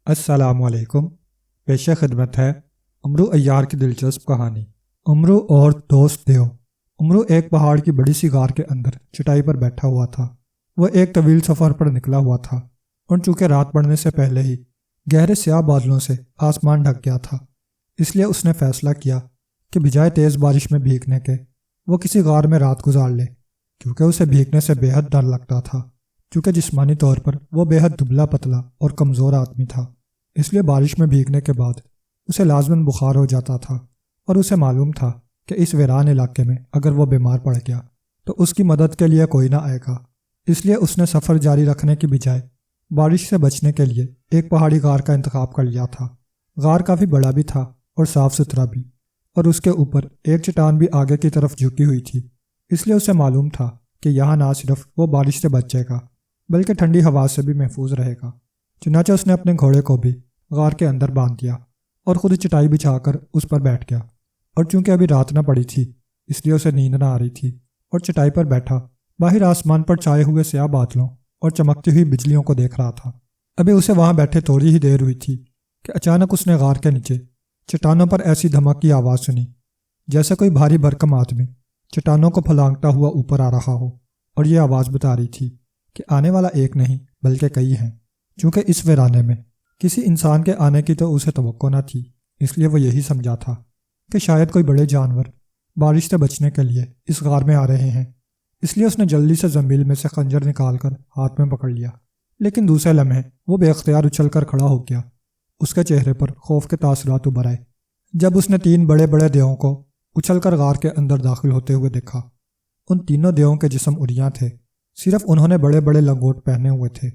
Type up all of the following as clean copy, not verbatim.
السلام علیکم۔ پیش خدمت ہے امرو عیار کی دلچسپ کہانی امرو اور دوست دیو۔ امرو ایک پہاڑ کی بڑی سی غار کے اندر چٹائی پر بیٹھا ہوا تھا۔ وہ ایک طویل سفر پر نکلا ہوا تھا اور چونکہ رات پڑنے سے پہلے ہی گہرے سیاہ بادلوں سے آسمان ڈھک گیا تھا، اس لیے اس نے فیصلہ کیا کہ بجائے تیز بارش میں بھیگنے کے وہ کسی غار میں رات گزار لے، کیونکہ اسے بھیگنے سے بے حد ڈر لگتا تھا، کیونکہ جسمانی طور پر وہ بے حد دبلا پتلا اور کمزور آدمی تھا۔ اس لیے بارش میں بھیگنے کے بعد اسے لازماً بخار ہو جاتا تھا، اور اسے معلوم تھا کہ اس ویران علاقے میں اگر وہ بیمار پڑ گیا تو اس کی مدد کے لیے کوئی نہ آئے گا۔ اس لیے اس نے سفر جاری رکھنے کی بجائے بارش سے بچنے کے لیے ایک پہاڑی غار کا انتخاب کر لیا تھا۔ غار کافی بڑا بھی تھا اور صاف ستھرا بھی، اور اس کے اوپر ایک چٹان بھی آگے کی طرف جھکی ہوئی تھی۔ اس لیے اسے معلوم تھا کہ یہاں نہ صرف وہ بارش سے بچے گا بلکہ ٹھنڈی ہوا سے بھی محفوظ رہے گا۔ چنانچہ اس نے اپنے گھوڑے کو بھی غار کے اندر باندھ دیا اور خود چٹائی بچھا کر اس پر بیٹھ گیا، اور چونکہ ابھی رات نہ پڑی تھی اس لیے اسے نیند نہ آ رہی تھی، اور چٹائی پر بیٹھا باہر آسمان پر چھائے ہوئے سیاہ بادلوں اور چمکتی ہوئی بجلیوں کو دیکھ رہا تھا۔ ابھی اسے وہاں بیٹھے تھوڑی ہی دیر ہوئی تھی کہ اچانک اس نے غار کے نیچے چٹانوں پر ایسی دھمک کی آواز سنی جیسے کوئی بھاری بھرکم آدمی چٹانوں کو پھلانگتا ہوا اوپر آ رہا ہو، اور یہ آواز بتا رہی تھی کہ آنے والا ایک نہیں بلکہ کئی ہیں۔ چونکہ اس ویرانے میں کسی انسان کے آنے کی تو اسے توقع نہ تھی، اس لیے وہ یہی سمجھا تھا کہ شاید کوئی بڑے جانور بارش سے بچنے کے لیے اس غار میں آ رہے ہیں۔ اس لیے اس نے جلدی سے زنبیل میں سے خنجر نکال کر ہاتھ میں پکڑ لیا، لیکن دوسرے لمحے وہ بے اختیار اچھل کر کھڑا ہو گیا۔ اس کے چہرے پر خوف کے تاثرات ابھر آئے جب اس نے 3 بڑے بڑے دیووں کو اچھل کر غار کے اندر داخل ہوتے ہوئے دیکھا۔ ان تینوں دیووں کے جسم اڑیاں تھے، صرف انہوں نے بڑے بڑے لنگوٹ پہنے ہوئے تھے،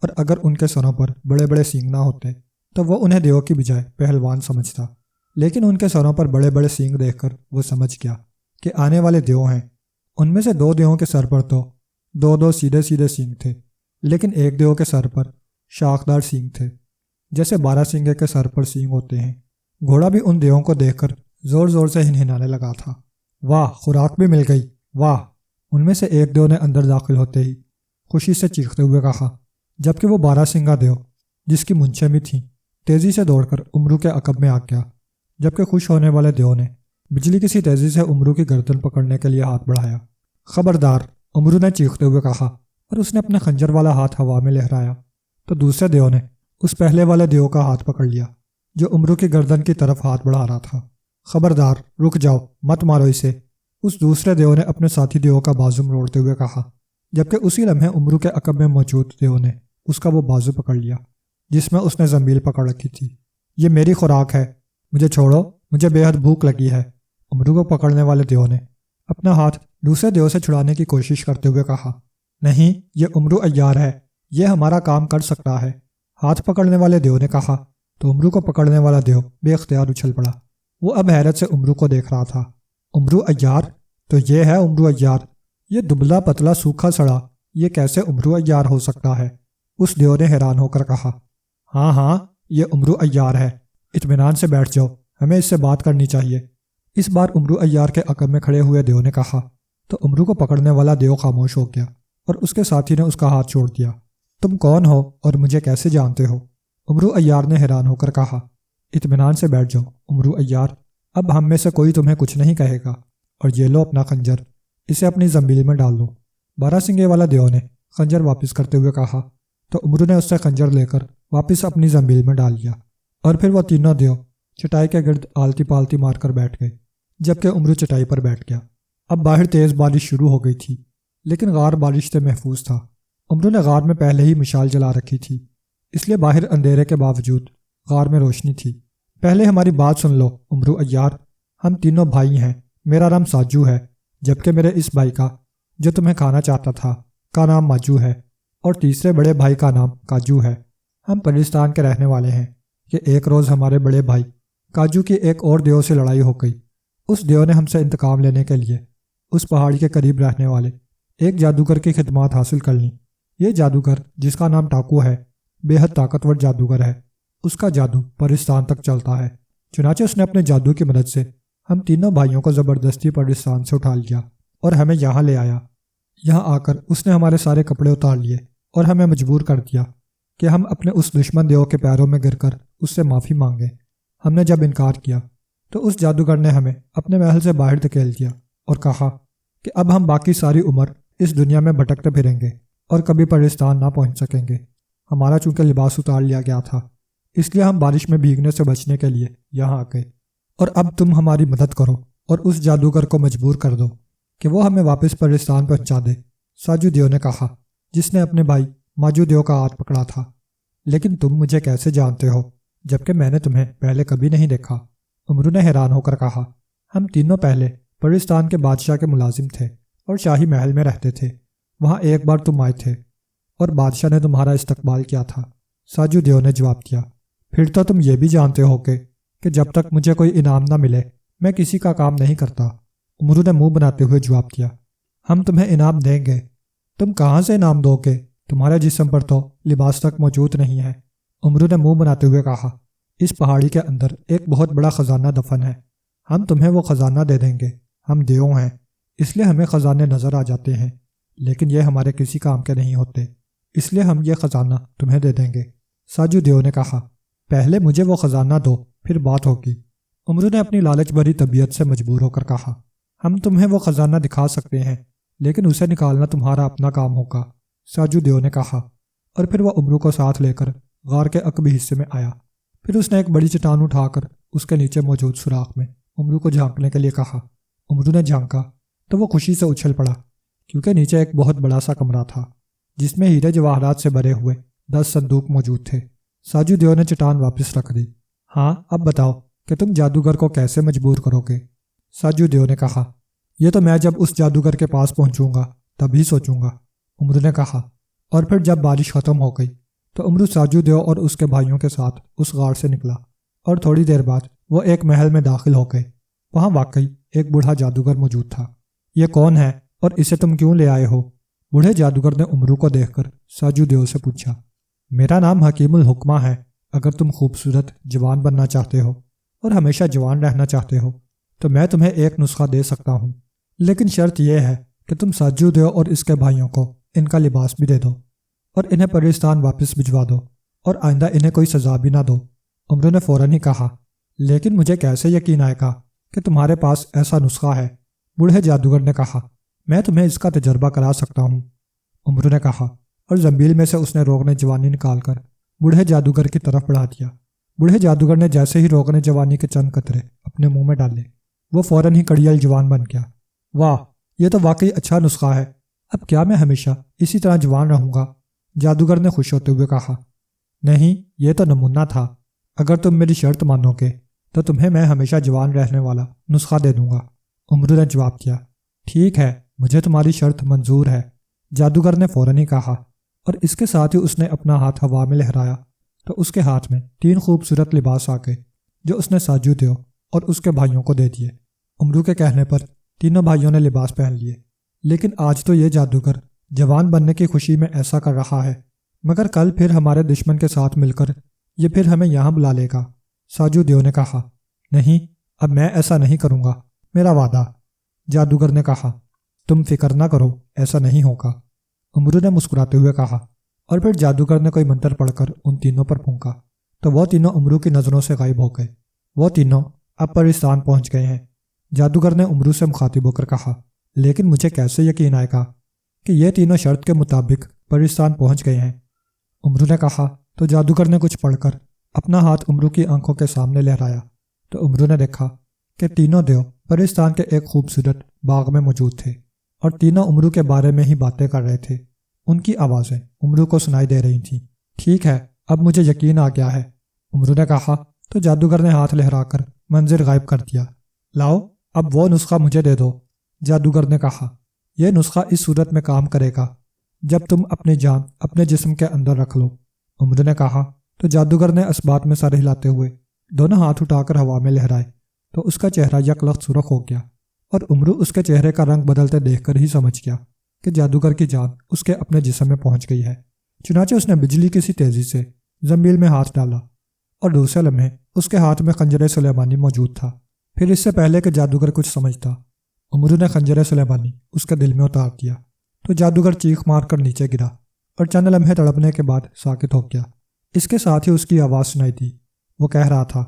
اور اگر ان کے سروں پر بڑے بڑے سینگ نہ ہوتے تو وہ انہیں دیو کی بجائے پہلوان سمجھتا، لیکن ان کے سروں پر بڑے بڑے سینگ دیکھ کر وہ سمجھ گیا کہ آنے والے دیو ہیں۔ ان میں سے 2 دیووں کے سر پر تو 2 سیدھے سیدھے سینگ تھے، لیکن ایک دیو کے سر پر شاخدار سینگ تھے، جیسے 12 سینگے کے سر پر سینگ ہوتے ہیں۔ گھوڑا بھی ان دیووں کو دیکھ کر زور زور سے ہنہنانے لگا تھا۔ واہ، خوراک بھی مل گئی، واہ! ان میں سے ایک دیو نے اندر داخل ہوتے ہی خوشی سے چیختے ہوئے کہا، جبکہ وہ 12 سینگا دیو جس کی مونچھیں بھی تھیں تیزی سے دوڑ کر امرو کے عقب میں آ گیا، جبکہ خوش ہونے والے دیو نے بجلی کی سی تیزی سے امرو کی گردن پکڑنے کے لیے ہاتھ بڑھایا۔ خبردار، امرو نے چیختے ہوئے کہا، اور اس نے اپنا خنجر والا ہاتھ ہوا میں لہرایا تو دوسرے دیو نے اس پہلے والے دیو کا ہاتھ پکڑ لیا جو امرو کی گردن کی طرف ہاتھ بڑھا رہا تھا۔ خبردار، رک جاؤ، مت مارو اسے، اس دوسرے دیو نے اپنے ساتھی دیو کا بازو مروڑتے ہوئے کہا، جبکہ اسی لمحے امرو کے عقب میں موجود دیو نے اس کا وہ بازو پکڑ لیا جس میں اس نے زنبیل پکڑ رکھی تھی۔ یہ میری خوراک ہے، مجھے چھوڑو، مجھے بے حد بھوک لگی ہے۔ امرو کو پکڑنے والے دیو نے اپنا ہاتھ دوسرے دیو سے چھڑانے کی کوشش کرتے ہوئے کہا، نہیں، یہ امرو عیار ہے، یہ ہمارا کام کر سکتا ہے۔ ہاتھ پکڑنے والے دیو نے کہا تو امرو کو پکڑنے والا دیو بے اختیار اچھل پڑا۔ وہ اب حیرت سے امرو کو دیکھ رہا تھا۔ امرو عیار؟ تو یہ ہے امرو عیار، یہ دبلا پتلا سوکھا سڑا، یہ کیسے امرو عیار ہو سکتا ہے؟ اس دیو نے حیران ہو کر کہا، ہاں، یہ امرو عیار ہے، اطمینان سے بیٹھ جاؤ، ہمیں اس سے بات کرنی چاہیے۔ اس بار امرو عیار کے عقب میں کھڑے ہوئے دیو نے کہا تو امرو کو پکڑنے والا دیو خاموش ہو گیا اور اس کے ساتھی نے اس کا ہاتھ چھوڑ دیا۔ تم کون ہو اور مجھے کیسے جانتے ہو؟ امرو عیار نے حیران ہو کر کہا۔ اطمینان سے بیٹھ جاؤ امرو عیار، اب ہم میں سے کوئی تمہیں کچھ نہیں کہے گا، اور یہ لو اپنا خنجر، اسے اپنی زنبیل میں ڈال دو۔ 12 سینگے والا دیو نے خنجر واپس کرتے ہوئے کہا تو امرو نے اس سے خنجر لے کر واپس اپنی زنبیل میں ڈال لیا، اور پھر وہ تینوں دیو چٹائی کے گرد آلتی پالتی مار کر بیٹھ گئے، جبکہ امرو چٹائی پر بیٹھ گیا۔ اب باہر تیز بارش شروع ہو گئی تھی، لیکن غار بارش سے محفوظ تھا۔ امرو نے غار میں پہلے ہی مشال جلا رکھی تھی، اس لیے باہر اندھیرے کے باوجود غار میں روشنی تھی۔ پہلے ہماری بات سن لو امرو عیار، ہم تینوں بھائی ہیں، میرا نام ساجو ہے، جبکہ میرے اس بھائی کا جو تمہیں کھانا چاہتا تھا کا نام ماجو ہے، اور تیسرے بڑے بھائی کا نام کاجو ہے۔ ہم پاکستان کے رہنے والے ہیں کہ ایک روز ہمارے بڑے بھائی کاجو کی ایک اور دیو سے لڑائی ہو گئی۔ اس دیو نے ہم سے انتقام لینے کے لیے اس پہاڑی کے قریب رہنے والے ایک جادوگر کی خدمات حاصل کر لیں۔ یہ جادوگر جس کا نام ٹاکو ہے بے حد طاقتور جادوگر ہے، اس کا جادو پاکستان تک چلتا ہے۔ چنانچہ اس نے اپنے جادو کی مدد سے ہم تینوں بھائیوں کو زبردستی پاکستان سے اٹھا لیا اور ہمیں یہاں لے آیا۔ یہاں آ کر اس نے ہمارے سارے کپڑے اتار لیے اور ہمیں مجبور کر دیا کہ ہم اپنے اس دشمن دیو کے پیروں میں گر کر اس سے معافی مانگیں۔ ہم نے جب انکار کیا تو اس جادوگر نے ہمیں اپنے محل سے باہر دھکیل دیا اور کہا کہ اب ہم باقی ساری عمر اس دنیا میں بھٹکتے پھریں گے اور کبھی پرستان نہ پہنچ سکیں گے۔ ہمارا چونکہ لباس اتار لیا گیا تھا، اس لیے ہم بارش میں بھیگنے سے بچنے کے لیے یہاں آ گئے، اور اب تم ہماری مدد کرو اور اس جادوگر کو مجبور کر دو کہ وہ ہمیں واپس پرستان پہنچا دے۔ ساجو دیو نے کہا، جس نے اپنے بھائی ماجو دیو کا ہاتھ پکڑا تھا۔ لیکن تم مجھے کیسے جانتے ہو جبکہ میں نے تمہیں پہلے کبھی نہیں دیکھا؟ امرو نے حیران ہو کر کہا، ہم تینوں پہلے پرستان کے بادشاہ کے ملازم تھے اور شاہی محل میں رہتے تھے۔ وہاں ایک بار تم آئے تھے اور بادشاہ نے تمہارا استقبال کیا تھا۔ ساجو دیو نے جواب دیا، پھر تو تم یہ بھی جانتے ہو کہ جب تک مجھے کوئی انعام نہ ملے میں کسی کا کام نہیں کرتا۔ امرو نے منہ بناتے ہوئے جواب دیا، ہم تمہیں انعام دیں گے۔ تم کہاں سے انعام دو گے؟ تمہارے جسم پر تو لباس تک موجود نہیں ہے۔ امرو نے منہ بناتے ہوئے کہا، اس پہاڑی کے اندر ایک بہت بڑا خزانہ دفن ہے، ہم تمہیں وہ خزانہ دے دیں گے۔ ہم دیو ہیں اس لیے ہمیں خزانے نظر آ جاتے ہیں، لیکن یہ ہمارے کسی کام کے نہیں ہوتے، اس لیے ہم یہ خزانہ تمہیں دے دیں گے۔ ساجو دیو نے کہا، پہلے مجھے وہ خزانہ دو پھر بات ہوگی۔ امرو نے اپنی لالچ بھری طبیعت سے مجبور ہو کر کہا، ہم تمہیں وہ خزانہ دکھا سکتے ہیں لیکن اسے نکالنا تمہارا اپنا کام ہوگا۔ ساجو دیو نے کہا، اور پھر وہ امرو کو ساتھ لے کر غار کے عقبی حصے میں آیا۔ پھر اس نے ایک بڑی چٹان اٹھا کر اس کے نیچے موجود سوراخ میں امرو کو جھانکنے کے لیے کہا۔ امرو نے جھانکا تو وہ خوشی سے اچھل پڑا، کیونکہ نیچے ایک بہت بڑا سا کمرہ تھا جس میں ہیرے جواہرات سے بھرے ہوئے 10 صندوق موجود تھے۔ ساجو دیو نے چٹان واپس رکھ دی۔ ہاں اب بتاؤ کہ تم جادوگر کو کیسے مجبور کرو گے؟ ساجو دیو نے کہا، یہ تو میں جب اس جادوگر کے پاس پہنچوں گا تبھی سوچوں گا۔ امرو نے کہا، اور پھر جب بارش ختم ہو گئی تو امرو ساجو دیو اور اس کے بھائیوں کے ساتھ اس غار سے نکلا، اور تھوڑی دیر بعد وہ ایک محل میں داخل ہو گئے۔ وہاں واقعی ایک بوڑھا جادوگر موجود تھا۔ یہ کون ہے اور اسے تم کیوں لے آئے ہو؟ بوڑھے جادوگر نے امرو کو دیکھ کر ساجو دیو سے پوچھا۔ میرا نام حکیم الحکمہ ہے۔ اگر تم خوبصورت جوان بننا چاہتے ہو اور ہمیشہ جوان رہنا چاہتے ہو تو میں تمہیں ایک نسخہ دے سکتا ہوں، لیکن شرط یہ ہے کہ تم ساجو دیو اور اس کے بھائیوں کو ان کا لباس بھی دے دو اور انہیں پرستان واپس بھجوا دو، اور آئندہ انہیں کوئی سزا بھی نہ دو۔ امرو نے فوراً ہی کہا، لیکن مجھے کیسے یقین آئے گا کہ تمہارے پاس ایسا نسخہ ہے؟ بوڑھے جادوگر نے کہا، میں تمہیں اس کا تجربہ کرا سکتا ہوں۔ امرو نے کہا، اور زنبیل میں سے اس نے روغن جوانی نکال کر بوڑھے جادوگر کی طرف بڑھا دیا۔ بوڑھے جادوگر نے جیسے ہی روغن جوانی کے چند قطرے اپنے منہ میں ڈالے، وہ فوراً ہی کڑیل جوان بن گیا۔ واہ، یہ تو واقعی اچھا نسخہ ہے، اب کیا میں ہمیشہ اسی طرح جوان رہوں گا؟ جادوگر نے خوش ہوتے ہوئے کہا۔ نہیں، یہ تو نمونہ تھا، اگر تم میری شرط مانو گے تو تمہیں میں ہمیشہ جوان رہنے والا نسخہ دے دوں گا۔ امرو نے جواب دیا، ٹھیک ہے، مجھے تمہاری شرط منظور ہے۔ جادوگر نے فوراً ہی کہا، اور اس کے ساتھ ہی اس نے اپنا ہاتھ ہوا میں لہرایا تو اس کے ہاتھ میں 3 خوبصورت لباس آ گئے جو اس نے ساجو دیو اور اس کے بھائیوں کو دے دیے۔ امرو کے کہنے پر تینوں بھائیوں نے لباس پہن لیے، لیکن آج تو یہ جادوگر جوان بننے کی خوشی میں ایسا کر رہا ہے، مگر کل پھر ہمارے دشمن کے ساتھ مل کر یہ پھر ہمیں یہاں بلا لے گا۔ ساجو دیو نے کہا، نہیں، اب میں ایسا نہیں کروں گا، میرا وعدہ۔ جادوگر نے کہا، تم فکر نہ کرو، ایسا نہیں ہوگا۔ امرو نے مسکراتے ہوئے کہا، اور پھر جادوگر نے کوئی منتر پڑھ کر ان تینوں پر پھونکا تو وہ تینوں امرو کی نظروں سے غائب ہو گئے۔ وہ تینوں اب پرستان پہنچ گئے ہیں۔ جادوگر نے امرو سے مخاطب ہو کر کہا، لیکن مجھے کیسے یقین آئے گا کہ یہ تینوں شرط کے مطابق پرستان پہنچ گئے ہیں؟ امرو نے کہا تو جادوگر نے کچھ پڑھ کر اپنا ہاتھ امرو کی آنکھوں کے سامنے لہرایا تو امرو نے دیکھا کہ تینوں دیو پرستان کے ایک خوبصورت باغ میں موجود تھے، اور تینوں امرو کے بارے میں ہی باتیں کر رہے تھے۔ ان کی آوازیں امرو کو سنائی دے رہی تھیں۔ ٹھیک ہے، اب مجھے یقین آ گیا ہے، امرو نے کہا تو جادوگر نے ہاتھ لہرا کر منظر غائب کر دیا۔ لاؤ، اب وہ نسخہ مجھے دے دو۔ جادوگر نے کہا، یہ نسخہ اس صورت میں کام کرے گا جب تم اپنی جان اپنے جسم کے اندر رکھ لو۔ امرو نے کہا تو جادوگر نے اسبات میں سر ہلاتے ہوئے دونوں ہاتھ اٹھا کر ہوا میں لہرائے تو اس کا چہرہ یک لخت سرخ ہو گیا، اور امرو اس کے چہرے کا رنگ بدلتے دیکھ کر ہی سمجھ گیا کہ جادوگر کی جان اس کے اپنے جسم میں پہنچ گئی ہے۔ چنانچہ اس نے بجلی کی سی تیزی سے زنبیل میں ہاتھ ڈالا، اور دوسرے لمحے اس کے ہاتھ میں خنجر سلیمانی موجود تھا۔ پھر اس سے پہلے کہ جادوگر کچھ سمجھتا، امرو نے خنجر سلیمانی اس کے دل میں اتار دیا تو جادوگر چیخ مار کر نیچے گرا اور چند لمحے تڑپنے کے بعد ساکت ہو گیا۔ اس کے ساتھ ہی اس کی آواز سنائی دی۔ وہ کہہ رہا تھا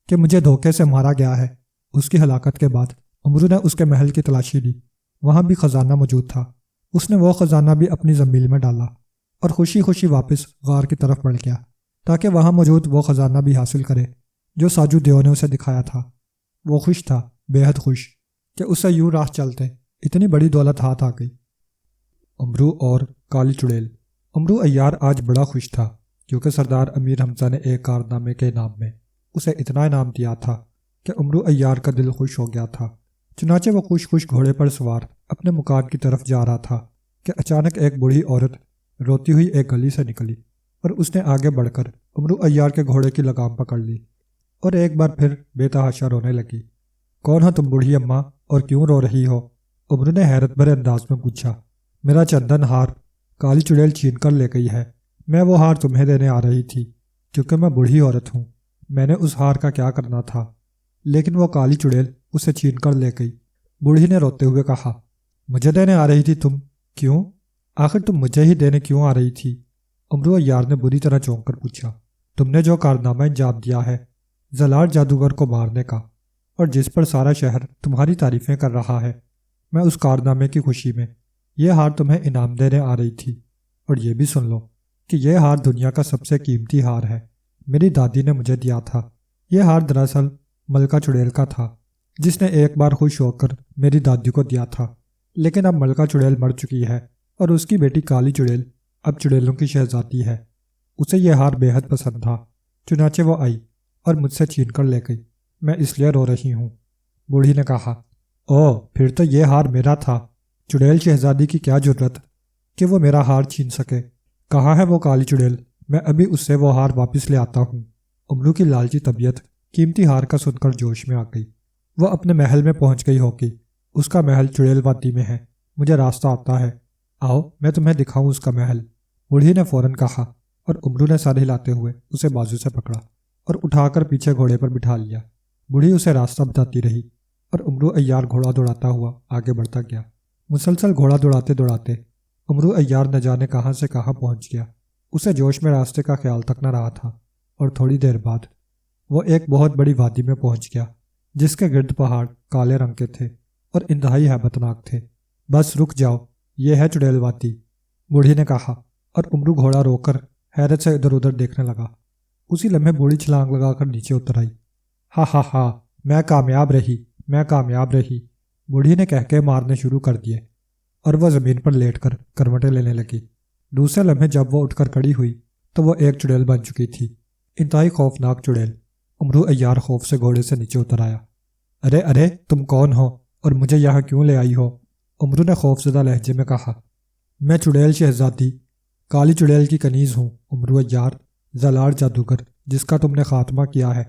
کہ مجھے دھوکے سے مارا گیا ہے۔ اس کی ہلاکت کے بعد امرو نے اس کے محل کی تلاشی لی۔ وہاں بھی خزانہ موجود تھا۔ اس نے وہ خزانہ بھی اپنی زنبیل میں ڈالا اور خوشی خوشی واپس غار کی طرف بڑھ گیا تاکہ وہاں موجود وہ خزانہ بھی حاصل کرے جو ساجو دیو نے اسے دکھایا تھا۔ وہ خوش تھا، بے حد خوش، کہ اسے یوں راہ چلتے اتنی بڑی دولت ہاتھ آ گئی۔ امرو اور کالی چڑیل۔ امرو عیار آج بڑا خوش تھا کیونکہ سردار امیر حمزہ نے ایک کارنامے کے انعام میں اسے اتنا انعام دیا تھا کہ امرو عیار کا دل خوش ہو گیا تھا۔ چنانچہ وہ خوش خوش گھوڑے پر سوار اپنے مکان کی طرف جا رہا تھا کہ اچانک ایک بوڑھی عورت روتی ہوئی ایک گلی سے نکلی اور اس نے آگے بڑھ کر امرو عیار کے گھوڑے کی لگام پکڑ لی اور ایک بار پھر بے تحاشا رونے لگی۔ کون ہو تم بوڑھی اماں اور کیوں رو رہی ہو؟ امرو نے حیرت بھرے انداز میں پوچھا۔ میرا چندن ہار کالی چڑیل چھین کر لے گئی ہے۔ میں وہ ہار تمہیں دینے آ رہی تھی کیونکہ میں بوڑھی عورت ہوں۔ میں نے اس ہار کا کیا کرنا تھا، لیکن وہ کالی چڑیل اسے چھین کر لے گئی۔ بوڑھی نے روتے ہوئے کہا، مجھے دینے آ رہی تھی تم؟ کیوں؟ آخر تم مجھے ہی دینے کیوں آ رہی تھی؟ امرو عیار نے بری طرح چونک کر پوچھا۔ تم نے جو کارنامہ انجام دیا ہے زلال جادوگر کو مارنے کا، اور جس پر سارا شہر تمہاری تعریفیں کر رہا ہے، میں اس کارنامے کی خوشی میں یہ ہار تمہیں انعام دینے آ رہی تھی۔ اور یہ بھی سن لو کہ یہ ہار دنیا کا سب سے قیمتی ہار ہے۔ میری دادی نے مجھے دیا تھا۔ یہ ہار دراصل ملکہ چڑیل کا تھا جس نے ایک بار خوش ہو کر میری دادی کو دیا تھا، لیکن اب ملکہ چڑیل مر چکی ہے اور اس کی بیٹی کالی چڑیل اب چڑیلوں کی شہزادی ہے۔ اسے یہ ہار بے حد پسند تھا، چنانچہ وہ آئی اور مجھ سے چھین کر لے گئی۔ میں اس لیے رو رہی ہوں۔ بوڑھی نے کہا، او پھر تو یہ ہار میرا تھا۔ چڑیل شہزادی کی کیا جرت کہ وہ میرا ہار چھین سکے؟ کہاں ہے وہ کالی چڑیل؟ میں ابھی اس سے وہ ہار واپس لے آتا ہوں۔ امرو کی لالچی طبیعت قیمتی ہار کا سن کر جوش میں آ گئی۔ وہ اپنے محل میں پہنچ گئی ہوگی۔ اس کا محل چڑیل وادی میں ہے۔ مجھے راستہ آتا ہے، آؤ میں تمہیں دکھاؤں اس کا محل۔ بوڑھی نے فوراً کہا اور امرو نے سر ہلاتے ہوئے اسے بازو سے پکڑا اور اٹھا کر پیچھے گھوڑے پر بٹھا لیا۔ بوڑھی اسے راستہ بتاتی رہی اور امرو عیار گھوڑا دوڑاتا ہوا آگے بڑھتا گیا۔ مسلسل گھوڑا دوڑاتے دوڑاتے امرو عیار نہ جانے کہاں سے کہاں پہنچ گیا۔ اسے جوش میں راستے کا خیال تک نہ رہا تھا، اور تھوڑی دیر بعد وہ ایک بہت بڑی وادی میں پہنچ گیا جس کے گرد پہاڑ کالے رنگ کے تھے اور انتہائی ہیبت ناک تھے۔ بس رک جاؤ، یہ ہے چڑیل وادی، بوڑھی نے کہا، اور امرو گھوڑا روک کر حیرت سے ادھر ادھر دیکھنے لگا۔ اسی لمحے بوڑھی چھلانگ لگا کر نیچے اتر آئی۔ ہا ہا ہا، میں کامیاب رہی، میں کامیاب رہی، بوڑھی نے کہہ کے مارنے شروع کر دیے اور وہ زمین پر لیٹ کر کروٹیں لینے لگی۔ دوسرے لمحے جب وہ اٹھ کر کھڑی ہوئی تو وہ ایک چڑیل بن چکی تھی، انتہائی خوفناک چڑیل۔ امرو عیار خوف سے گھوڑے سے نیچے اتر آیا۔ ارے ارے، تم کون ہو اور مجھے یہاں کیوں لے آئی ہو؟ امرو نے خوف زدہ لہجے میں کہا۔ میں چڑیل شہزادی کالی چڑیل کی کنیز ہوں امرو عیار، زلال جادوگر جس کا تم نے خاتمہ کیا ہے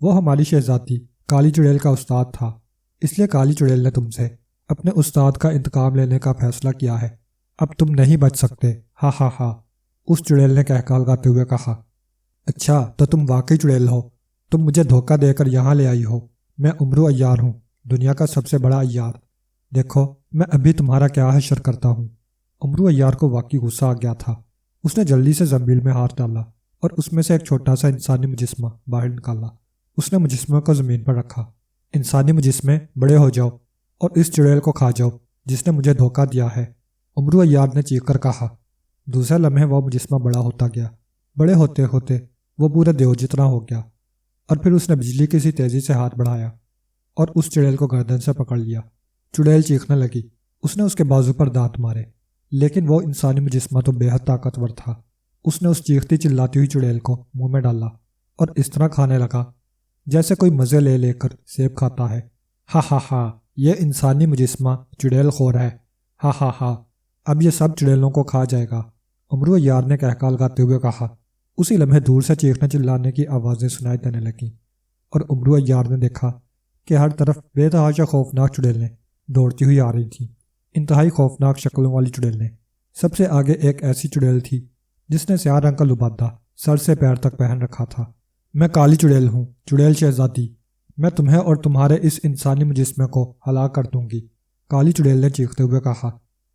وہ ہماری شہزادی کالی چڑیل کا استاد تھا، اس لیے کالی چڑیل نے تم سے اپنے استاد کا انتقام لینے کا فیصلہ کیا ہے۔ اب تم نہیں بچ سکتے، ہا ہا ہا، اس چڑیل نے کہکا لگاتے ہوئے کہا۔ اچھا تو تم واقعی چڑیل ہو، تم مجھے دھوکہ دے کر یہاں لے آئی ہو۔ میں امرو عیار ہوں، دنیا کا سب سے بڑا عیار۔ دیکھو میں ابھی تمہارا کیا حشر کرتا ہوں۔ امرو عیار کو واقعی غصہ آ گیا تھا۔ اس نے جلدی سے زنبیل میں ہاتھ ڈالا اور اس میں سے ایک چھوٹا سا انسانی مجسمہ باہر نکالا۔ اس نے مجسمہ کو زمین پر رکھا۔ انسانی مجسمے بڑے ہو جاؤ اور اس چڑیل کو کھا جاؤ جس نے مجھے دھوکہ دیا ہے، امرو عیار نے چیخ کر کہا۔ دوسرے لمحے وہ مجسمہ بڑا ہوتا گیا۔ بڑے ہوتے ہوتے وہ پورے دیو جتنا ہو گیا، اور پھر اس نے بجلی کی سی تیزی سے ہاتھ بڑھایا اور اس چڑیل کو گردن سے پکڑ لیا۔ چڑیل چیخنے لگی۔ اس نے اس کے بازو پر دانت مارے، لیکن وہ انسانی مجسمہ تو بے حد طاقتور تھا۔ اس نے اس چیختی چلاتی ہوئی چڑیل کو منہ میں ڈالا اور اس طرح کھانے لگا جیسے کوئی مزے لے لے کر سیب کھاتا ہے۔ ہا ہا ہا، یہ انسانی مجسمہ چڑیل خور ہے، ہا ہا ہا، اب یہ سب چڑیلوں کو کھا جائے گا، امرو عیار نے کہکا لگاتے ہوئے کہا۔ اسی لمحے دور سے چیخنے چلانے کی آوازیں سنائی دینے لگیں اور امرو عیار نے دیکھا کہ ہر طرف بے تحاشا خوفناک چڑیلیں دوڑتی ہوئی آ رہی تھیں، انتہائی خوفناک شکلوں والی چڑیلیں۔ سب سے آگے ایک ایسی چڑیل تھی جس نے سیاہ رنگ کا لبادہ سر سے پیر تک پہن رکھا تھا۔ میں کالی چڑیل ہوں، چڑیل شہزادی، میں تمہیں اور تمہارے اس انسانی مجسمے کو ہلاک کر دوں گی، کالی چڑیل نے چیختے ہوئے کہا،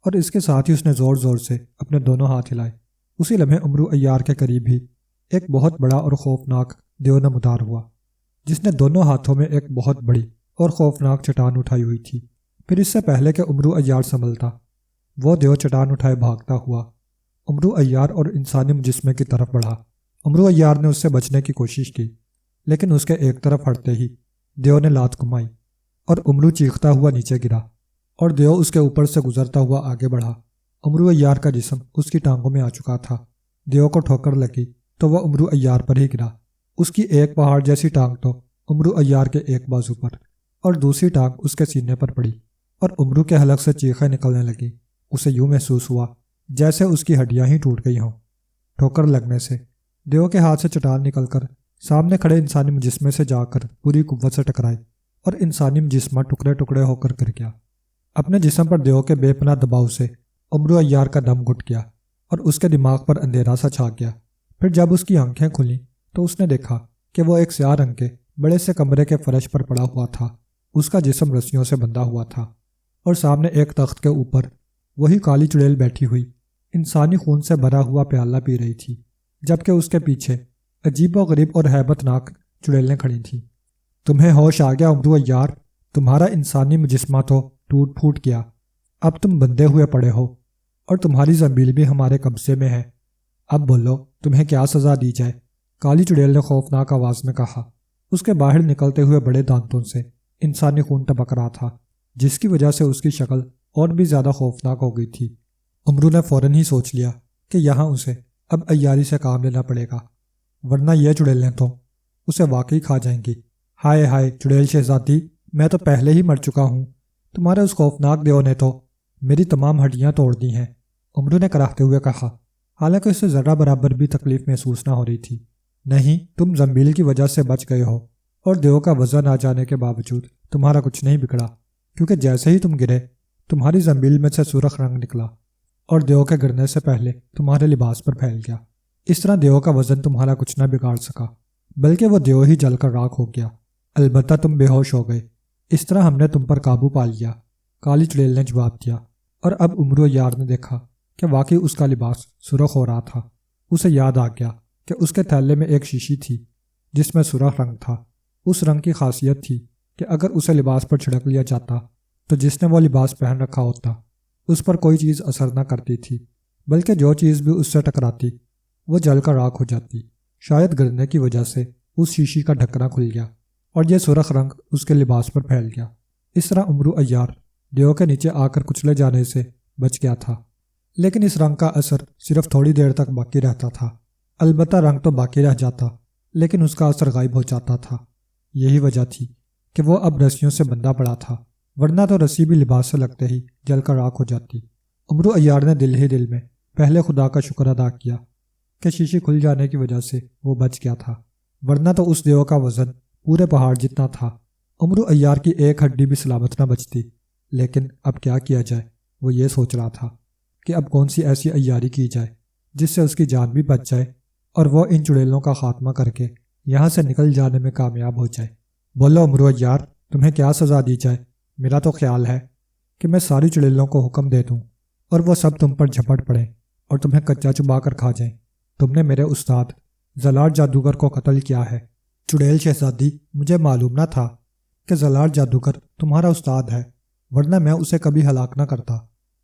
اور اس کے ساتھ ہی اس نے زور زور سے اپنے دونوں ہاتھ ہلائے۔ اسی لمحے امرو عیار کے قریب ہی ایک بہت بڑا اور خوفناک دیو نمودار ہوا، جس نے دونوں ہاتھوں میں ایک بہت بڑی اور خوفناک چٹان اٹھائی ہوئی تھی۔ پھر اس سے پہلے کہ امرو عیار سنبھلتا، وہ دیو چٹان اٹھائے بھاگتا ہوا امرو عیار اور انسانی مجسمے کی طرف بڑھا۔ امرو عیار نے اس سے بچنے کی کوشش کی، لیکن اس کے ایک طرف ہٹتے ہی دیو نے لات گھمائی اور امرو چیختا ہوا نیچے گرا اور دیو اس کے اوپر سے گزرتا ہوا آگے بڑھا۔ امرو عیار کا جسم اس کی ٹانگوں میں آ چکا تھا۔ دیو کو ٹھوکر لگی تو وہ امرو عیار پر ہی گرا۔ اس کی ایک پہاڑ جیسی ٹانگ تو امرو عیار کے ایک بازو پر اور دوسری ٹانگ اس کے سینے پر پڑی اور امرو کے حلق سے چیخیں نکلنے لگی۔ اسے یوں محسوس ہوا جیسے اس کی ہڈیاں ہی ٹوٹ گئی ہوں۔ ٹھوکر لگنے سے دیو کے ہاتھ سے چٹان نکل کر سامنے کھڑے انسانی مجسمے سے جا کر پوری قوت سے ٹکرائی اور انسانی مجسمہ ٹکڑے ٹکڑے ہو کر گر گیا۔ اپنے جسم پر دیو کے بے پناہ دباؤ سے امرو عیار کا دم گھٹ گیا اور اس کے دماغ پر اندھیرا سا چھا گیا۔ پھر جب اس کی آنکھیں کھلیں تو اس نے دیکھا کہ وہ ایک سیاہ رنگ کے بڑے سے کمرے کے فرش پر پڑا ہوا تھا۔ اس کا جسم رسیوں سے بندھا ہوا تھا اور سامنے ایک تخت کے اوپر وہی کالی چڑیل بیٹھی ہوئی انسانی خون سے بھرا ہوا پیالہ پی رہی تھی، جبکہ اس کے پیچھے عجیب و غریب اور ہیبت ناک چڑیلیں کھڑی تھیں۔ تمہیں ہوش آ گیا امرو عیار؟ تمہارا انسانی مجسمہ تو ٹوٹ پھوٹ گیا، اب تم بندھے ہوئے پڑے ہو اور تمہاری زنبیل بھی ہمارے قبضے میں ہے۔ اب بولو تمہیں کیا سزا دی جائے؟ کالی چڑیل نے خوفناک آواز میں کہا۔ اس کے باہر نکلتے ہوئے بڑے دانتوں سے انسانی خون ٹپک رہا تھا، جس کی وجہ سے اس کی شکل اور بھی زیادہ خوفناک ہو گئی تھی۔ امرو نے فوراً ہی سوچ لیا کہ یہاں اسے اب عیاری سے کام لینا پڑے گا، ورنہ یہ چڑیلیں تو اسے واقعی کھا جائیں گی۔ ہائے ہائے چڑیل شہزادی، میں تو پہلے ہی مر چکا ہوں، تمہارے اس خوفناک دیو نے تو میری تمام ہڈیاں توڑ دی ہیں، امرو نے کراہتے ہوئے کہا، حالانکہ اسے ذرہ برابر بھی تکلیف محسوس نہ ہو رہی تھی۔ نہیں، تم زنبیل کی وجہ سے بچ گئے ہو اور دیو کا وزن آ جانے کے باوجود تمہارا کچھ نہیں بگڑا، کیونکہ جیسے ہی تم گرے تمہاری زنبیل میں سے سرخ رنگ نکلا اور دیو کے گرنے سے پہلے تمہارے لباس پر پھیل گیا۔ اس طرح دیو کا وزن تمہارا کچھ نہ بگاڑ سکا، بلکہ وہ دیو ہی جل کر راکھ ہو گیا۔ البتہ تم بے ہوش ہو گئے، اس طرح ہم نے تم پر قابو پا لیا، کالی چڑیل نے جواب دیا۔ اور اب امرو عیار نے دیکھا کہ واقعی اس کا لباس سرخ ہو رہا تھا۔ اسے یاد آ گیا کہ اس کے تھیلے میں ایک شیشی تھی جس میں سرخ رنگ تھا۔ اس رنگ کی خاصیت تھی کہ اگر اسے لباس پر چھڑک لیا جاتا تو جس نے وہ لباس پہن رکھا ہوتا اس پر کوئی چیز اثر نہ کرتی تھی، بلکہ جو چیز بھی اس سے ٹکراتی وہ جل کر راکھ ہو جاتی۔ شاید گرنے کی وجہ سے اس شیشی کا ڈھکنا کھل گیا اور یہ سرخ رنگ اس کے لباس پر پھیل گیا۔ اس طرح امرو عیار دیو کے نیچے آ کر کچلے جانے سے بچ گیا تھا، لیکن اس رنگ کا اثر صرف تھوڑی دیر تک باقی رہتا تھا۔ البتہ رنگ تو باقی رہ جاتا، لیکن اس کا اثر غائب ہو جاتا تھا۔ یہی وجہ تھی کہ وہ اب رسیوں سے بندھا پڑا تھا، ورنہ تو رسی بھی لباس سے لگتے ہی جل کر راکھ ہو جاتی۔ امرو عیار نے دل ہی دل میں پہلے خدا کا شکر ادا کیا کہ شیشی کھل جانے کی وجہ سے وہ بچ گیا تھا، ورنہ تو اس دیو کا وزن پورے پہاڑ جتنا تھا۔ امرو عیار کی ایک ہڈی بھی سلامت نہ بچتی، لیکن اب کیا کیا جائے؟ وہ یہ سوچ رہا تھا کہ اب کون سی ایسی عیاری کی جائے جس سے اس کی جان بھی بچ جائے اور وہ ان چڑیلوں کا خاتمہ کر کے یہاں سے نکل جانے میں کامیاب ہو جائے۔ بولو امرو عیار، تمہیں کیا سزا دی جائے؟ میرا تو خیال ہے کہ میں ساری چڑیلوں کو حکم دے دوں اور وہ سب تم پر جھپٹ پڑیں اور تمہیں کچا چبا کر کھا جائیں۔ تم نے میرے استاد زلار جادوگر کو قتل کیا ہے۔ چڑیل شہزادی، مجھے معلوم نہ تھا کہ زلار جادوگر تمہارا استاد ہے، ورنہ میں اسے کبھی ہلاک نہ کرتا۔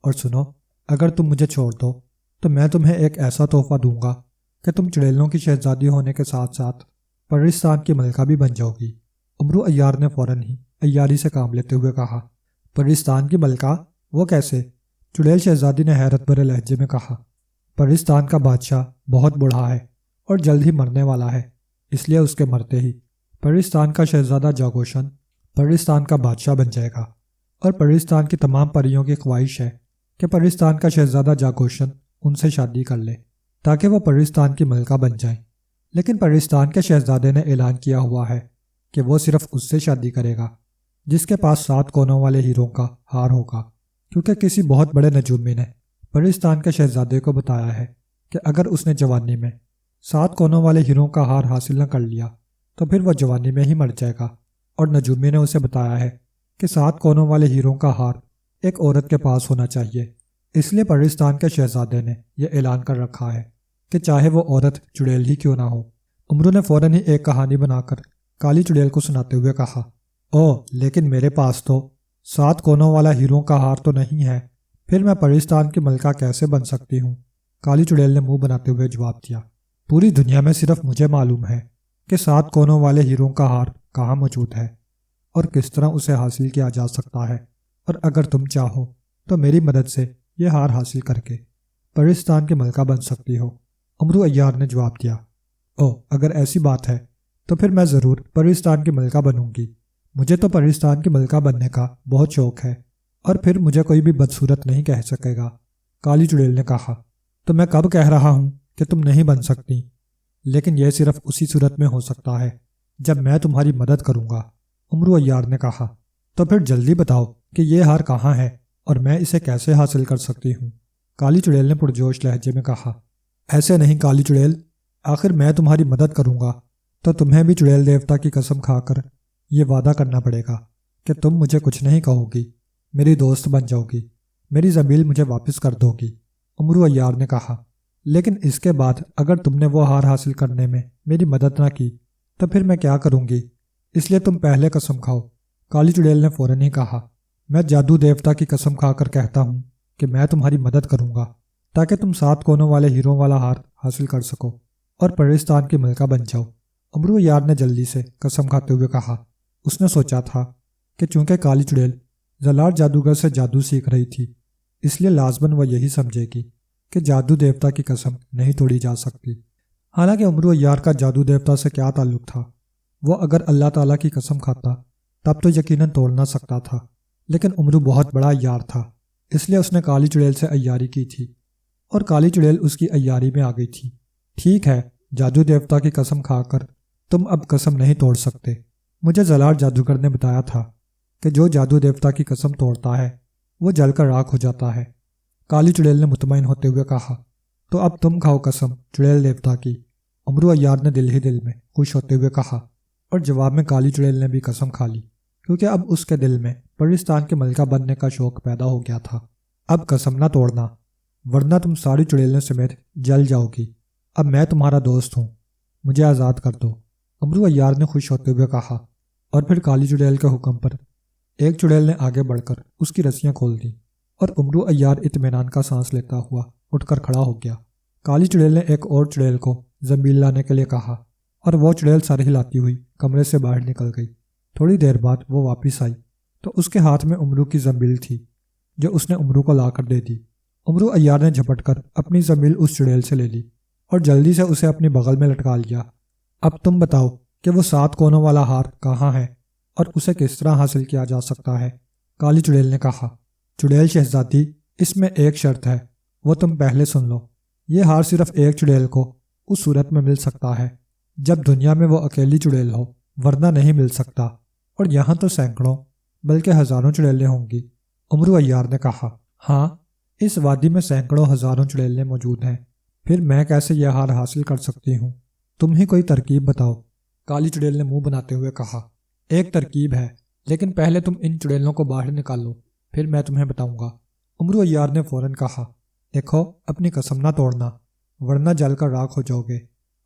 اور سنو، اگر تم مجھے چھوڑ دو تو میں تمہیں ایک ایسا تحفہ دوں گا کہ تم چڑیلوں کی شہزادی ہونے کے ساتھ ساتھ پرستان کی ملکہ بھی بن جاؤ گی۔ امرو عیار نے فوراً ہی عیاری سے کام لیتے ہوئے کہا، پرستان کی ملکہ؟ وہ کیسے؟ چڑیل شہزادی نے حیرت بھرے لہجے میں کہا، پرستان کا بادشاہ بہت بوڑھا ہے اور جلد ہی مرنے والا ہے، اس لیے اس کے مرتے ہی پرستان کا شہزادہ جاگوشن پرستان کا بادشاہ بن جائے گا، اور پرستان کی تمام پریوں کی خواہش ہے کہ پرستان کا شہزادہ جاگوشن ان سے شادی کر لے تاکہ وہ پرستان کی ملکہ بن جائیں۔ لیکن پرستان کے شہزادے نے اعلان کیا ہوا ہے کہ وہ صرف اس سے شادی کرے گا جس کے پاس 7 کونوں والے ہیروں کا ہار ہوگا، کیونکہ کسی بہت بڑے نجومی نے پرستان کے شہزادے کو بتایا ہے کہ اگر اس نے جوانی میں 7 کونوں والے ہیروں کا ہار حاصل نہ کر لیا تو پھر وہ جوانی میں ہی مر جائے گا، اور نجومی نے اسے بتایا ہے کہ 7 کونوں والے ہیروں کا ہار ایک عورت کے پاس ہونا چاہیے۔ اس لیے پرستان کے شہزادے نے یہ اعلان کر رکھا ہے کہ چاہے وہ عورت چڑیل ہی کیوں نہ ہو۔ امرو نے فوراً ہی ایک کہانی بنا کر کالی چڑیل کو سناتے ہوئے کہا، لیکن میرے پاس تو 7 کونوں والا ہیروں کا ہار تو نہیں ہے، پھر میں پرستان کی ملکہ کیسے بن سکتی ہوں؟ کالی چڑیل نے منہ بناتے ہوئے جواب دیا، پوری دنیا میں صرف مجھے معلوم ہے کہ 7 کونوں والے ہیروں کا ہار کہاں موجود ہے اور کس طرح اسے حاصل کیا جا سکتا ہے، اور اگر تم چاہو تو میری مدد سے یہ ہار حاصل کر کے پرستان کی ملکہ بن سکتی ہو۔ امرو عیار نے جواب دیا، اگر ایسی بات ہے تو پھر میں ضرور پرستان کی ملکہ بنوں گی۔ مجھے تو پرستان کی ملکہ بننے کا بہت شوق ہے، اور پھر مجھے کوئی بھی بدصورت نہیں کہہ سکے گا۔ کالی چڑیل نے کہا، تو میں کب کہہ رہا ہوں کہ تم نہیں بن سکتی، لیکن یہ صرف اسی صورت میں ہو سکتا ہے جب میں تمہاری مدد کروں گا۔ امرو عیار نے کہا، تو پھر جلدی بتاؤ کہ یہ ہار کہاں ہے اور میں اسے کیسے حاصل کر سکتی ہوں؟ کالی چڑیل نے پرجوش لہجے میں کہا، ایسے نہیں کالی چڑیل، آخر میں تمہاری مدد کروں گا تو تمہیں بھی چڑیل دیوتا کی قسم کھا کر یہ وعدہ کرنا پڑے گا کہ تم مجھے کچھ نہیں کہو گی، میری دوست بن جاؤ گی، میری زمین مجھے واپس کر دو گی۔ امرو عیار نے کہا، لیکن اس کے بعد اگر تم نے وہ ہار حاصل کرنے میں میری مدد نہ کی تو پھر میں کیا کروں گی؟ اس لیے تم پہلے قسم کھاؤ۔ کالی چڑیل نے فوراً ہی کہا، میں جادو دیوتا کی قسم کھا کر کہتا ہوں کہ میں تمہاری مدد کروں گا تاکہ تم 7 کونوں والے ہیروں والا ہار حاصل کر سکو اور پرستان کی ملکہ بن جاؤ۔ امرو عیار نے جلدی سے قسم کھاتے ہوئے کہا۔ اس نے سوچا تھا کہ چونکہ کالی چڑیل زلار جادوگر سے جادو سیکھ رہی تھی، اس لیے لازماً وہ یہی سمجھے گی کہ جادو دیوتا کی قسم نہیں توڑی جا سکتی۔ حالانکہ امرو عیار کا جادو دیوتا سے کیا تعلق تھا؟ وہ اگر اللہ تعالیٰ کی قسم کھاتا تب تو یقیناً توڑ نہ سکتا تھا، لیکن امرو بہت بڑا عیار تھا، اس لیے اس نے کالی چڑیل سے عیاری کی تھی اور کالی چڑیل اس کی عیاری میں آ گئی تھی۔ ٹھیک ہے، جادو دیوتا کی قسم کھا کر تم اب قسم نہیں توڑ سکتے۔ مجھے زلار جادوگر نے بتایا تھا کہ جو جادو دیوتا کی قسم توڑتا ہے وہ جل کر راکھ ہو جاتا ہے۔ کالی چڑیل نے مطمئن ہوتے ہوئے کہا، تو اب تم کھاؤ قسم چڑیل دیوتا کی۔ امرو عیار نے دل ہی دل میں خوش ہوتے ہوئے کہا، اور جواب میں کالی چڑیل نے بھی قسم کھا لی، کیونکہ اب اس کے دل میں پرستان کے ملکہ بننے کا شوق پیدا ہو گیا تھا۔ اب قسم نہ توڑنا، ورنہ تم ساری چڑیلیں سمیت جل جاؤ گی۔ اب میں تمہارا دوست ہوں، مجھے آزاد کر دو۔ امرو عیار نے خوش ہوتے ہوئے کہا، اور پھر کالی چڑیل کے حکم پر ایک چڑیل نے آگے بڑھ کر اس کی رسیاں کھول دیں اور امرو عیار اطمینان کا سانس لیتا ہوا اٹھ کر کھڑا ہو گیا۔ کالی چڑیل نے ایک اور چڑیل کو زنبیل لانے کے لیے کہا اور وہ چڑیل سر ہلاتی ہوئی کمرے سے باہر نکل گئی۔ تھوڑی دیر بعد وہ واپس آئی تو اس کے ہاتھ میں امرو کی زنبیل تھی جو اس نے امرو کو لا کر دے دی۔ امرو عیار نے جھپٹ کر اپنی زنبیل اس چڑیل سے لے لی اور جلدی سے اسے اپنی بغل میں لٹکا لیا۔ اب تم بتاؤ کہ وہ 7 کونوں والا ہار کہاں ہے اور اسے کس طرح حاصل کیا جا سکتا ہے؟ کالی چڑیل نے کہا، چڑیل شہزادی، اس میں ایک شرط ہے، وہ تم پہلے سن لو۔ یہ ہار صرف ایک چڑیل کو اس صورت میں مل سکتا ہے جب دنیا میں وہ اکیلی چڑیل ہو، ورنہ نہیں مل سکتا، اور یہاں تو سینکڑوں بلکہ ہزاروں چڑیلیں ہوں گی۔ امرو عیار نے کہا، ہاں، اس وادی میں سینکڑوں ہزاروں چڑیلیں موجود ہیں، پھر میں کیسے یہ ہار حاصل کر سکتی ہوں؟ تم ہی کوئی ترکیب بتاؤ۔ کالی چڑیل نے منہ بناتے ہوئے کہا، ایک ترکیب ہے، لیکن پہلے تم ان چڑیلوں کو باہر نکالو، پھر میں تمہیں بتاؤں گا۔ امرو عیار نے فوراً کہا، دیکھو اپنی قسم نہ توڑنا ورنہ جل کر راکھ ہو جاؤ گے،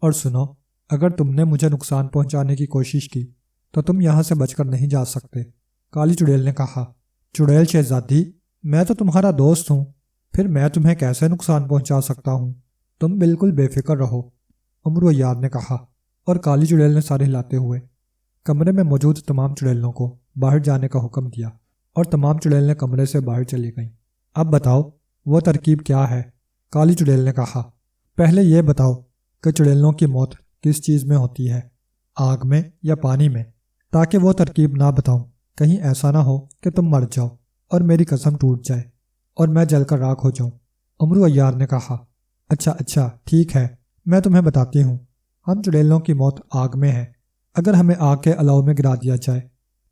اور سنو، اگر تم نے مجھے نقصان پہنچانے کی کوشش کی تو تم یہاں سے بچ کر نہیں جا سکتے۔ کالی چڑیل نے کہا، چڑیل شہزادی، میں تو تمہارا دوست ہوں، پھر میں تمہیں کیسے نقصان پہنچا سکتا ہوں؟ تم بالکل بے فکر رہو، امرو عیار نے کہا، اور کالی چڑیل نے سر ہلاتے ہوئے کمرے میں موجود تمام چڑیلوں کو باہر جانے کا حکم دیا اور تمام چڑیلیں کمرے سے باہر چلی گئیں۔ اب بتاؤ وہ ترکیب کیا ہے؟ کالی چڑیل نے کہا، پہلے یہ بتاؤ کہ چڑیلوں کی موت کس چیز میں ہوتی ہے، آگ میں یا پانی میں، تاکہ وہ ترکیب نہ بتاؤں، کہیں ایسا نہ ہو کہ تم مر جاؤ اور میری قسم ٹوٹ جائے اور میں جل کر راکھ ہو جاؤں۔ امرو عیار نے کہا، اچھا ٹھیک ہے، میں تمہیں بتاتی ہوں۔ ہم چڑیلوں کی موت آگ میں ہے، اگر ہمیں آگ کے الاؤ میں گرا دیا جائے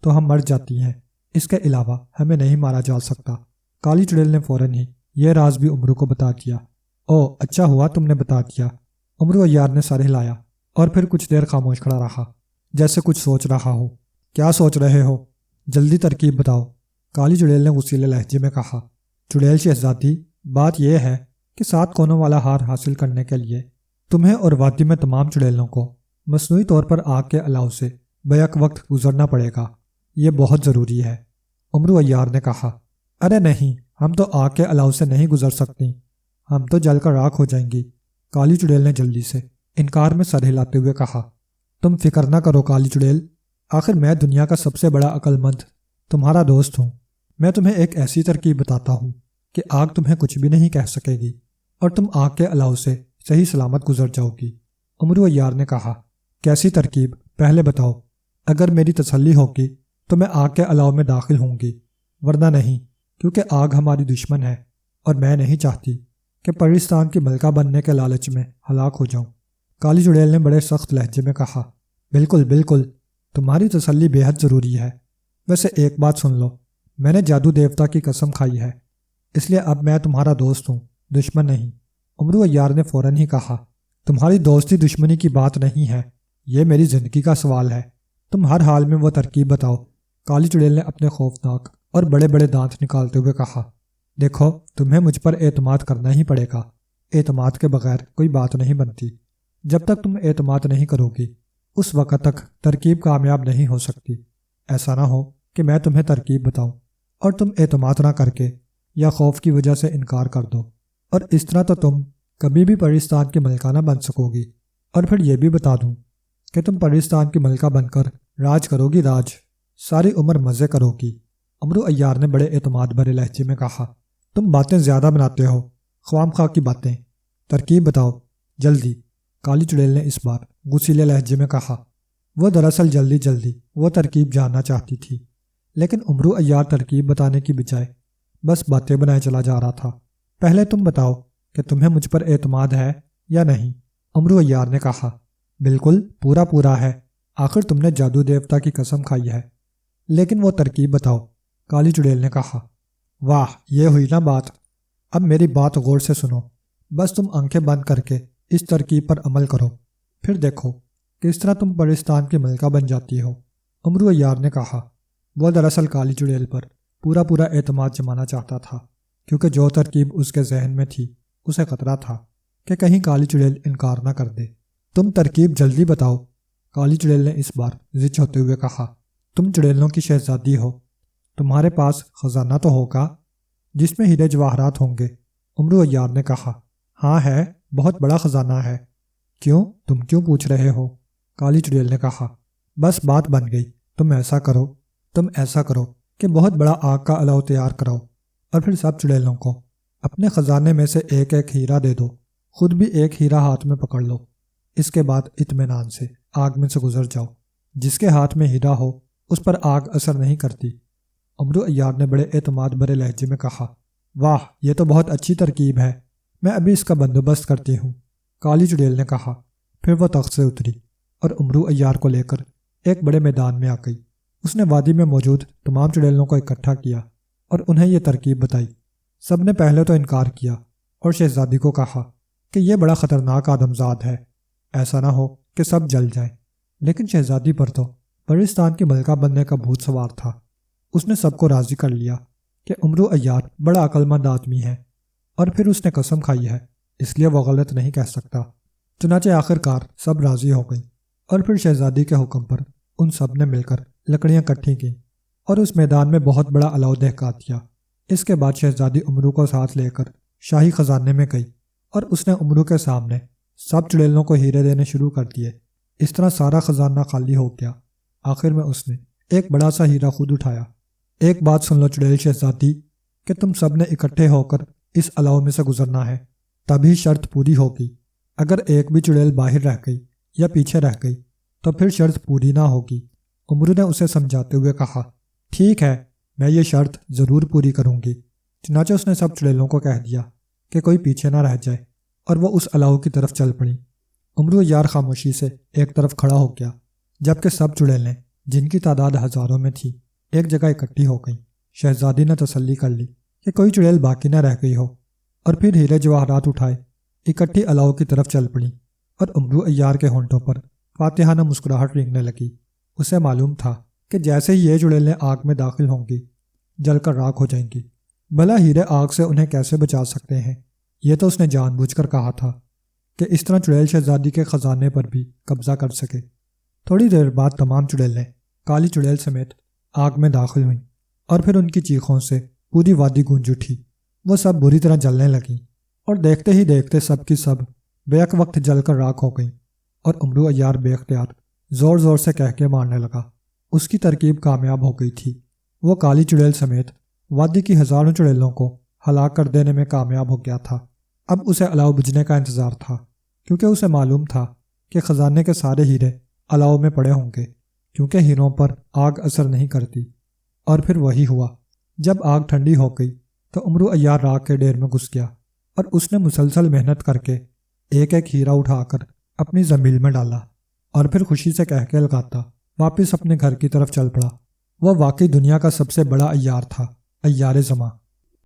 تو ہم مر جاتی ہیں، اس کے علاوہ ہمیں نہیں مارا جا سکتا۔ کالی چڑیل نے فوراً ہی یہ راز بھی امرو کو بتا دیا۔ اچھا ہوا تم نے بتا دیا۔ امرو عیار نے سر ہلایا اور پھر کچھ دیر خاموش کھڑا رہا، جیسے کچھ سوچ رہا ہو۔ کیا سوچ رہے ہو؟ جلدی ترکیب بتاؤ، کالی چڑیل نے غصیلے لہجے میں کہا۔ چڑیل شہزادی، بات یہ ہے کہ 7 کونوں والا ہار حاصل کرنے کے لیے تمہیں اور وادی میں تمام چڑیلوں کو مصنوعی طور پر آگ کے الاؤ سے بیک وقت گزرنا پڑے گا، یہ بہت ضروری ہے۔ امرو عیار نے کہا، ارے نہیں، ہم تو آگ کے الاؤ سے نہیں گزر سکتی، ہم تو جل کر راکھ ہو جائیں گی۔ کالی چڑیل نے جلدی سے انکار میں سر ہلاتے ہوئے کہا، تم فکر نہ کرو کالی چڑیل، آخر میں دنیا کا سب سے بڑا عقل مند تمہارا دوست ہوں۔ میں تمہیں ایک ایسی ترکیب بتاتا ہوں کہ آگ تمہیں کچھ بھی نہیں کہہ سکے گی اور تم آگ کے الاؤ سے صحیح سلامت گزر جاؤ گی۔ امرو عیار نے کہا، کیسی ترکیب؟ پہلے بتاؤ، اگر میری تسلی ہوگی تو میں آگ کے الاؤ میں داخل ہوں گی، ورنہ نہیں، کیونکہ آگ ہماری دشمن ہے اور میں نہیں چاہتی کہ پرستان کی ملکہ بننے کے لالچ میں ہلاک ہو جاؤں۔ کالی چڑیل نے بڑے سخت لہجے میں کہا، بالکل بالکل، تمہاری تسلی بے حد ضروری ہے۔ ویسے ایک بات سن لو، میں نے جادو دیوتا کی قسم کھائی ہے، اس لیے اب میں تمہارا دوست ہوں، دشمن نہیں۔ امرو عیار نے فوراً ہی کہا، تمہاری دوستی دشمنی کی بات نہیں ہے، یہ میری زندگی کا سوال ہے، تم ہر حال میں وہ ترکیب بتاؤ۔ کالی چڑیل نے اپنے خوفناک اور بڑے بڑے دانت نکالتے ہوئے کہا، دیکھو، تمہیں مجھ پر اعتماد کرنا ہی پڑے گا، اعتماد کے بغیر کوئی بات نہیں بنتی۔ جب تک تم اعتماد نہیں کرو گی اس وقت تک ترکیب کامیاب نہیں ہو سکتی۔ ایسا نہ ہو کہ میں تمہیں ترکیب بتاؤں اور تم اعتماد نہ کر کے یا خوف کی وجہ سے انکار کر دو، اور اس طرح تو تم کبھی بھی پرستان کی ملکہ نہ بن سکو گی۔ اور پھر یہ بھی بتا دوں کہ تم پرستان کی ملکہ بن کر راج کرو گی، راج، ساری عمر مزے کرو گی۔ امرو عیار نے بڑے اعتماد بھرے لہجے میں کہا، تم باتیں زیادہ بناتے ہو، خواہ مخواہ کی باتیں، ترکیب بتاؤ جلدی۔ کالی چڑیل نے اس بار غصیلے لہجے میں کہا۔ وہ دراصل جلدی وہ ترکیب جاننا چاہتی تھی، لیکن امرو عیار ترکیب بتانے کی بجائے بس باتیں بنائے چلا جا رہا تھا۔ پہلے تم بتاؤ کہ تمہیں مجھ پر اعتماد ہے یا نہیں۔ امرو عیار نے کہا، بالکل، پورا ہے، آخر تم نے جادو دیوتا کی قسم کھائی ہے، لیکن وہ ترکیب بتاؤ۔ کالی چڑیل نے کہا، واہ، یہ ہوئی نا بات، اب میری بات غور سے سنو، بس تم آنکھیں بند کر کے اس ترکیب پر عمل کرو، پھر دیکھو کس طرح تم پرستان کی ملکہ بن جاتی ہو۔ امرو عیار نے کہا، وہ دراصل کالی چڑیل پر پورا اعتماد جمانا چاہتا تھا، کیونکہ جو ترکیب اس کے ذہن میں تھی اسے خطرہ تھا کہ کہیں کالی چڑیل انکار نہ کر دے۔ تم ترکیب جلدی بتاؤ، کالی چڑیل نے اس بار ضد ہوتے ہوئے کہا، تم چڑیلوں کی شہزادی ہو، تمہارے پاس خزانہ تو ہوگا جس میں ہیرے جواہرات ہوں گے۔ امرو عیار نے کہا، ہاں ہے، بہت بڑا خزانہ ہے۔ کیوں، تم کیوں پوچھ رہے ہو؟ کالی چڑیل نے کہا، بس بات بن گئی، تم ایسا کرو کہ بہت بڑا آگ کا الاؤ تیار کراؤ اور پھر سب چڑیلوں کو اپنے خزانے میں سے ایک ایک ہیرا دے دو، خود بھی ایک ہیرا ہاتھ میں پکڑ لو، اس کے بعد اطمینان سے آگ میں سے گزر جاؤ، جس کے ہاتھ میں ہیرا ہو اس پر آگ اثر نہیں کرتی۔ امرو عیار نے بڑے اعتماد بھرے لہجے میں کہا، واہ، یہ تو بہت اچھی ترکیب ہے، میں ابھی اس کا بندوبست کرتی ہوں۔ کالی چڑیل نے کہا، پھر وہ تخت سے اتری اور امرو عیار کو لے کر ایک بڑے میدان میں آ گئی۔ اس نے وادی میں موجود تمام چڑیلوں کو اکٹھا کیا اور انہیں یہ ترکیب بتائی۔ سب نے پہلے تو انکار کیا اور شہزادی کو کہا کہ یہ بڑا خطرناک آدمزاد ہے، ایسا نہ ہو کہ سب جل جائیں، لیکن شہزادی پر تو پرستان کی ملکہ بننے کا بھوت سوار تھا۔ اس نے سب کو راضی کر لیا کہ امرو عیار بڑا عقل مند آدمی ہے، اور پھر اس نے قسم کھائی ہے، اس لیے وہ غلط نہیں کہہ سکتا۔ چنانچہ آخر کار سب راضی ہو گئیں، اور پھر شہزادی کے حکم پر ان سب نے مل کر لکڑیاں کٹھی کیں اور اس میدان میں بہت بڑا الاؤ دہکا دیا۔ اس کے بعد شہزادی امرو کو ساتھ لے کر شاہی خزانے میں گئی اور اس نے امرو کے سامنے سب چڑیلوں کو ہیرے دینے شروع کر دیے۔ اس طرح سارا خزانہ خالی ہو گیا۔ آخر میں اس نے ایک بڑا سا ہیرا خود اٹھایا۔ ایک بات سن لو چڑیل شہزادی، کہ تم سب نے اکٹھے ہو کر اس الاؤ میں سے گزرنا ہے، تبھی شرط پوری ہوگی۔ اگر ایک بھی چڑیل باہر رہ گئی یا پیچھے رہ گئی تو پھر شرط پوری نہ ہوگی۔ امرو نے اسے سمجھاتے ہوئے کہا، ٹھیک ہے، میں یہ شرط ضرور پوری کروں گی۔ چنانچہ اس نے سب چڑیلوں کو کہہ دیا کہ کوئی پیچھے نہ رہ جائے، اور وہ اس الاؤ کی طرف چل پڑیں۔ امرو عیار خاموشی سے ایک طرف کھڑا ہو گیا، جبکہ سب چڑیلیں، جن کی تعداد ہزاروں میں تھی، ایک جگہ اکٹھی ہو گئیں۔ شہزادی نے تسلی کر لی کہ کوئی چڑیل باقی نہ رہ گئی ہو، اور پھر ہیرے جواہرات اٹھائے اکٹھی الاؤ کی طرف چل پڑیں، اور امرو عیار کے ہونٹوں پر فاتحانہ مسکراہٹ رینگنے لگی۔ اسے معلوم تھا کہ جیسے ہی یہ چڑیلیں آگ میں داخل ہوں گی، جل کر راکھ ہو جائیں گی۔ بھلا ہیرے آگ سے انہیں کیسے بچا سکتے ہیں؟ یہ تو اس نے جان بوجھ کر کہا تھا کہ اس طرح چڑیل شہزادی کے خزانے پر بھی قبضہ کر سکے۔ تھوڑی دیر بعد تمام چڑیلیں کالی چڑیل سمیت آگ میں داخل ہوئیں اور پھر ان کی چیخوں سے پوری وادی گونج اٹھی۔ وہ سب بری طرح جلنے لگیں اور دیکھتے ہی دیکھتے سب کی سب بیک وقت جل کر راکھ ہو گئیں، اور امرو عیار بے اختیار زور زور سے کہہ کے مارنے لگا۔ اس کی ترکیب کامیاب ہو گئی تھی۔ وہ کالی چڑیل سمیت وادی کی ہزاروں چڑیلوں کو ہلاک کر دینے میں کامیاب ہو گیا تھا۔ اب اسے الاؤ بجھنے کا انتظار تھا، کیونکہ اسے معلوم تھا کہ خزانے کے سارے ہیرے الاؤ میں پڑے ہوں گے، کیونکہ ہیروں پر آگ اثر نہیں کرتی۔ اور پھر وہی ہوا۔ جب آگ ٹھنڈی ہو گئی تو امرو عیار راکھ کے ڈھیر میں گھس گیا، اور اس نے مسلسل محنت کر کے ایک ایک ہیرا اٹھا کر اپنی زنبیل میں ڈالا، اور پھر خوشی سے کہہ کے لگاتا واپس اپنے گھر کی طرف چل پڑا۔ وہ واقعی دنیا کا سب سے بڑا عیار تھا، عیار زماں۔